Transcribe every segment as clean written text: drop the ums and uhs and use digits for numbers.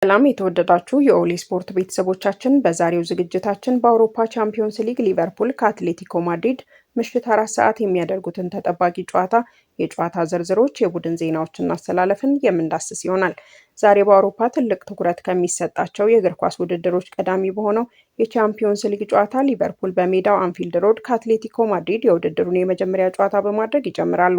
ሰላም የተወደዳችሁ የኦሊ ስፖርት ቤተሰቦቻችን፣ በዛሬው ዝግጅታችን በአውሮፓ ቻምፒዮንስ ሊግ ሊቨርፑል ከአትሌቲኮ ማድሪድ ምሽት 4 ሰዓት የሚያደርጉትን ተጠባቂ ጨዋታ፣ የጨዋታ ዝርዝሮች፣ የቡድን ዜናዎችና አሰላለፍን የምንዳስስ ይሆናል። ዛሬ በአውሮፓ ትልቅ ትኩረት ከሚሰጣቸው የእግር ኳስ ውድድሮች ቀዳሚ በሆነው የቻምፒዮንስ ሊግ ጨዋታ ሊቨርፑል በሜዳው አንፊልድ ሮድ ከአትሌቲኮ ማድሪድ የውድድሩን የመጀመሪያ ጨዋታ በማድረግ ይጀምራሉ።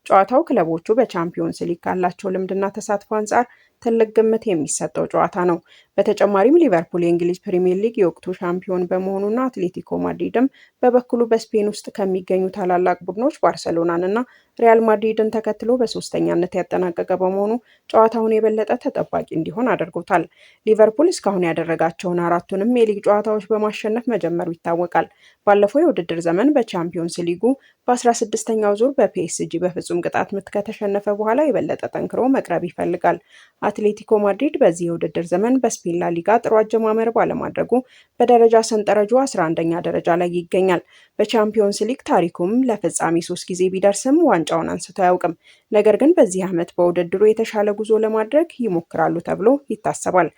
ጨዋታው ክለቦቹ በቻምፒዮንስ ሊግ ካላቸው ልምድና ተሳትፎ አንጻር ትልቅ ግምት የሚሰጠው ጨዋታ ነው። በተጨማሪም ሊቨርፑል የእንግሊዝ ፕሪምየር ሊግ የወቅቱ ሻምፒዮን በመሆኑና አትሌቲኮ ማድሪድም በበኩሉ በስፔን ውስጥ ከሚገኙ ታላላቅ ቡድኖች ባርሰሎናን እና ሪያል ማድሪድን ተከትሎ በሶስተኛነት ያጠናቀቀ በመሆኑ ጨዋታውን የበለጠ ተጠባቂ እንዲሆን አድርጎታል። ሊቨርፑል እስካሁን ያደረጋቸውን አራቱንም የሊግ ጨዋታዎች በማሸነፍ መጀመሩ ይታወቃል። ባለፈው የውድድር ዘመን በቻምፒዮንስ ሊጉ በ16ኛው ዙር በፒኤስጂ በፍጹም ቅጣት ምት ከተሸነፈ በኋላ የበለጠ ጠንክሮ መቅረብ ይፈልጋል። አትሌቲኮ ማድሪድ በዚህ የውድድር ዘመን በስፔን ላ ሊጋ ጥሩ አጀማመር ባለማድረጉ በደረጃ ሰንጠረዡ 11ኛ ደረጃ ላይ ይገኛል። በቻምፒዮንስ ሊግ ታሪኩም ለፍጻሜ 3 ጊዜ ቢደርስም ዋንጫውን አንስቶ አያውቅም። ነገር ግን በዚህ ዓመት በውድድሩ የተሻለ ጉዞ ለማድረግ ይሞክራሉ ተብሎ ይታሰባል።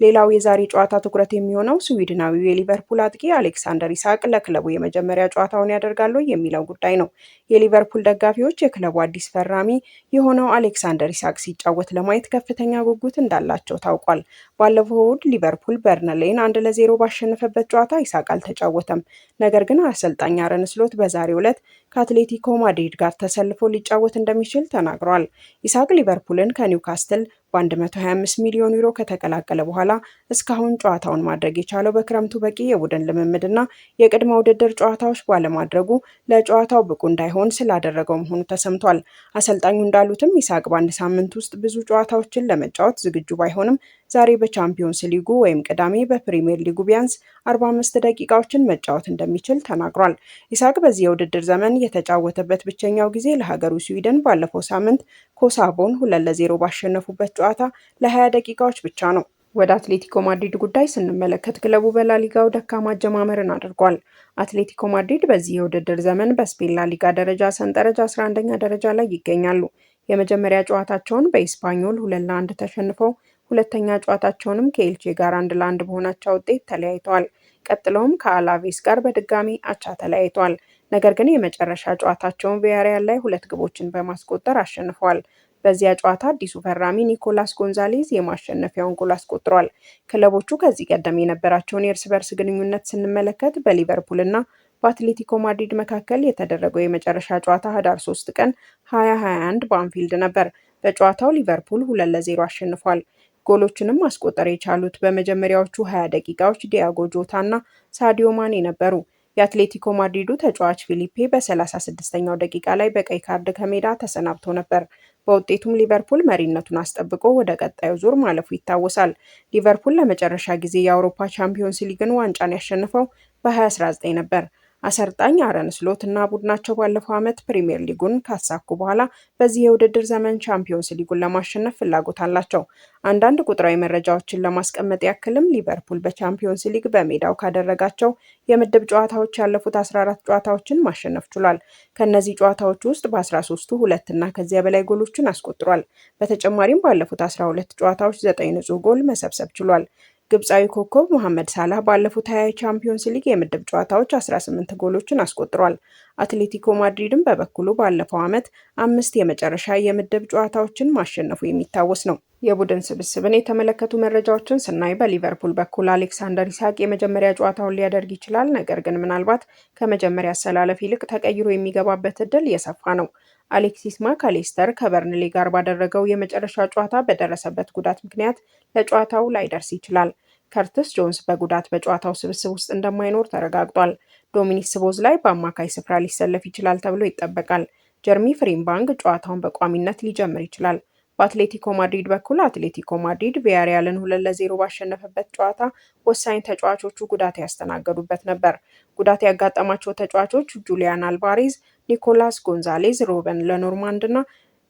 ሌላው የዛሬ ጨዋታ ትኩረት የሚሆነው ስዊድናዊው የሊቨርፑል አጥቂ አሌክሳንደር ኢሳቅ ለክለቡ የመጀመሪያ ጨዋታውን ያደርጋሉ የሚለው ጉዳይ ነው። የሊቨርፑል ደጋፊዎች የክለቡ አዲስ ፈራሚ የሆነው አሌክሳንደር ኢሳቅ ሲጫወት ለማየት ከፍተኛ ጉጉት እንዳላቸው ታውቋል። ባለፈው እሁድ ሊቨርፑል በርንሌይን 1-0 ባሸነፈበት ጨዋታ ኢሳቅ አልተጫወተም። ነገር ግን አሰልጣኝ አርነ ስሎት በዛሬው ዕለት ከአትሌቲኮ ማድሪድ ጋር ተሰልፎ ሊጫወት እንደሚችል ተናግሯል። ኢሳቅ ሊቨርፑልን ከኒውካስትል በ125 ሚሊዮን ዩሮ ከተቀላቀለ በኋላ እስካሁን ጨዋታውን ማድረግ የቻለው በክረምቱ በቂ የቡድን ልምምድና የቅድመ ውድድር ጨዋታዎች ባለማድረጉ ለጨዋታው ብቁ እንዳይሆን ስላደረገው መሆኑ ተሰምቷል። አሰልጣኙ እንዳሉትም ኢሳቅ በአንድ ሳምንት ውስጥ ብዙ ጨዋታዎችን ለመጫወት ዝግጁ ባይሆንም ዛሬ በቻምፒዮንስ ሊጉ ወይም ቅዳሜ በፕሪሚየር ሊጉ ቢያንስ 45 ደቂቃዎችን መጫወት እንደሚችል ተናግሯል። ኢሳቅ በዚህ የውድድር ዘመን የተጫወተበት ብቸኛው ጊዜ ለሀገሩ ስዊድን ባለፈው ሳምንት ኮሳቮን 2-0 ባሸነፉበት ጨዋታ ለ20 ደቂቃዎች ብቻ ነው። ወደ አትሌቲኮ ማድሪድ ጉዳይ ስንመለከት ክለቡ በላሊጋው ደካማ አጀማመርን አድርጓል። አትሌቲኮ ማድሪድ በዚህ የውድድር ዘመን በስፔን ላሊጋ ደረጃ ሰንጠረዥ 11ኛ ደረጃ ላይ ይገኛሉ። የመጀመሪያ ጨዋታቸውን በኢስፓኞል 2-1 ተሸንፈው ሁለተኛ ጨዋታቸውንም ከኤልቼ ጋር 1-1 በሆናቸው ውጤት ተለያይተዋል። ቀጥለውም ከአላቬስ ጋር በድጋሚ አቻ ተለያይተዋል። ነገር ግን የመጨረሻ ጨዋታቸውን ቪያሪያል ላይ 2 ግቦችን በማስቆጠር አሸንፈዋል። በዚያ ጨዋታ አዲሱ ፈራሚ ኒኮላስ ጎንዛሌዝ የማሸነፊያውን ጎል አስቆጥሯል። ክለቦቹ ከዚህ ቀደም የነበራቸውን የእርስ በርስ ግንኙነት ስንመለከት በሊቨርፑል እና በአትሌቲኮ ማድሪድ መካከል የተደረገው የመጨረሻ ጨዋታ ህዳር 3 ቀን 2021 በአንፊልድ ነበር። በጨዋታው ሊቨርፑል 2-0 አሸንፏል። ጎሎችንም ማስቆጠር የቻሉት በመጀመሪያዎቹ 20 ደቂቃዎች ዲያጎ ጆታ እና ሳዲዮ ማኔ ነበሩ። የአትሌቲኮ ማድሪዱ ተጫዋች ፊሊፔ በ36ኛው ደቂቃ ላይ በቀይ ካርድ ከሜዳ ተሰናብቶ ነበር። በውጤቱም ሊቨርፑል መሪነቱን አስጠብቆ ወደ ቀጣዩ ዙር ማለፉ ይታወሳል። ሊቨርፑል ለመጨረሻ ጊዜ የአውሮፓ ቻምፒዮንስ ሊግን ዋንጫን ያሸነፈው በ2019 ነበር። አሰልጣኝ አርነ ስሎት እና ቡድናቸው ባለፈው ዓመት ፕሪሚየር ሊጉን ካሳኩ በኋላ በዚህ የውድድር ዘመን ቻምፒዮንስ ሊጉን ለማሸነፍ ፍላጎት አላቸው። አንዳንድ ቁጥራዊ መረጃዎችን ለማስቀመጥ ያክልም ሊቨርፑል በቻምፒዮንስ ሊግ በሜዳው ካደረጋቸው የምድብ ጨዋታዎች ያለፉት 14 ጨዋታዎችን ማሸነፍ ችሏል። ከነዚህ ጨዋታዎች ውስጥ በ13ቱ 2 እና ከዚያ በላይ ጎሎችን አስቆጥሯል። በተጨማሪም ባለፉት 12 ጨዋታዎች 9 ንጹህ ጎል መሰብሰብ ችሏል። ግብፃዊ ኮከብ መሐመድ ሳላህ ባለፉት 20 የቻምፒዮንስ ሊግ የምድብ ጨዋታዎች 18 ጎሎችን አስቆጥሯል። አትሌቲኮ ማድሪድም በበኩሉ ባለፈው ዓመት 5 የመጨረሻ የምድብ ጨዋታዎችን ማሸነፉ የሚታወስ ነው። የቡድን ስብስብን የተመለከቱ መረጃዎችን ስናይ በሊቨርፑል በኩል አሌክሳንደር ኢሳቅ የመጀመሪያ ጨዋታውን ሊያደርግ ይችላል። ነገር ግን ምናልባት ከመጀመሪያ አሰላለፍ ይልቅ ተቀይሮ የሚገባበት እድል የሰፋ ነው። አሌክሲስ ማካሌስተር ከበርንሌ ጋር ባደረገው የመጨረሻ ጨዋታ በደረሰበት ጉዳት ምክንያት ለጨዋታው ላይደርስ ይችላል። ከርትስ ጆንስ በጉዳት በጨዋታው ስብስብ ውስጥ እንደማይኖር ተረጋግጧል። ዶሚኒክ ስቦዝ ላይ በአማካይ ስፍራ ሊሰለፍ ይችላል ተብሎ ይጠበቃል። ጀርሚ ፍሪምባንግ ጨዋታውን በቋሚነት ሊጀምር ይችላል። በአትሌቲኮ ማድሪድ በኩል አትሌቲኮ ማድሪድ ቪያሪያልን 2-0 ባሸነፈበት ጨዋታ ወሳኝ ተጫዋቾቹ ጉዳት ያስተናገዱበት ነበር። ጉዳት ያጋጠማቸው ተጫዋቾች ጁሊያን አልቫሬዝ፣ ኒኮላስ ጎንዛሌዝ፣ ሮበን ለኖርማንድ እና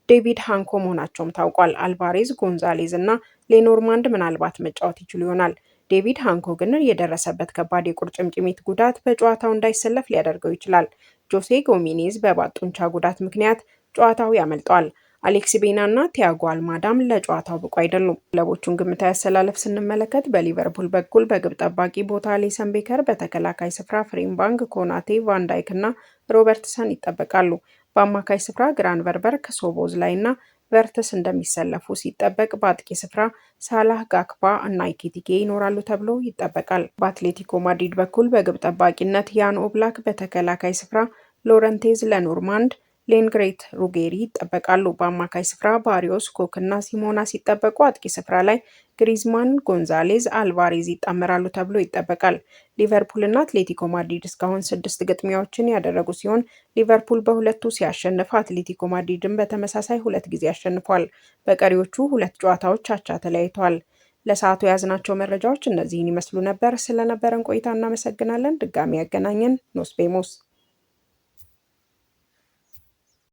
ዴቪድ ሃንኮ መሆናቸውም ታውቋል። አልቫሬዝ፣ ጎንዛሌዝ እና ሌኖርማንድ ምናልባት መጫወት ይችሉ ይሆናል። ዴቪድ ሃንኮ ግን የደረሰበት ከባድ የቁርጭምጭሚት ጉዳት በጨዋታው እንዳይሰለፍ ሊያደርገው ይችላል። ጆሴ ጎሚኔዝ በባጡንቻ ጉዳት ምክንያት ጨዋታው ያመልጠዋል። አሌክሲ ቤና እና ቲያጎ አልማዳም ለጨዋታው ብቁ አይደሉም። ክለቦቹን ግምታዊ አሰላለፍ ስንመለከት በሊቨርፑል በኩል በግብ ጠባቂ ቦታ አሊሰን ቤከር፣ በተከላካይ ስፍራ ፍሬምባንግ፣ ኮናቴ፣ ቫንዳይክ እና ሮበርትሰን ይጠበቃሉ። በአማካይ ስፍራ ግራንቨርበርክ፣ ሶቦዝላይ እና ቨርትስ እንደሚሰለፉ ሲጠበቅ፣ በአጥቂ ስፍራ ሳላህ፣ ጋክፓ እና ኢኬቲኬ ይኖራሉ ተብሎ ይጠበቃል። በአትሌቲኮ ማድሪድ በኩል በግብ ጠባቂነት ያን ኦብላክ፣ በተከላካይ ስፍራ ሎረንቴዝ፣ ለኖርማንድ ሌንግሬት ሩጌሪ ይጠበቃሉ። በአማካይ ስፍራ ባሪዮስ፣ ኮክ እና ሲሞና ሲጠበቁ፣ አጥቂ ስፍራ ላይ ግሪዝማን፣ ጎንዛሌዝ፣ አልቫሬዝ ይጣመራሉ ተብሎ ይጠበቃል። ሊቨርፑል እና አትሌቲኮ ማድሪድ እስካሁን 6 ግጥሚያዎችን ያደረጉ ሲሆን ሊቨርፑል በሁለቱ ሲያሸንፍ፣ አትሌቲኮ ማድሪድን በተመሳሳይ 2 ጊዜ አሸንፏል። በቀሪዎቹ 2 ጨዋታዎች አቻ ተለያይተዋል። ለሰዓቱ የያዝናቸው መረጃዎች እነዚህን ይመስሉ ነበር። ስለነበረን ቆይታ እናመሰግናለን። ድጋሚ ያገናኘን ኖስቤሞስ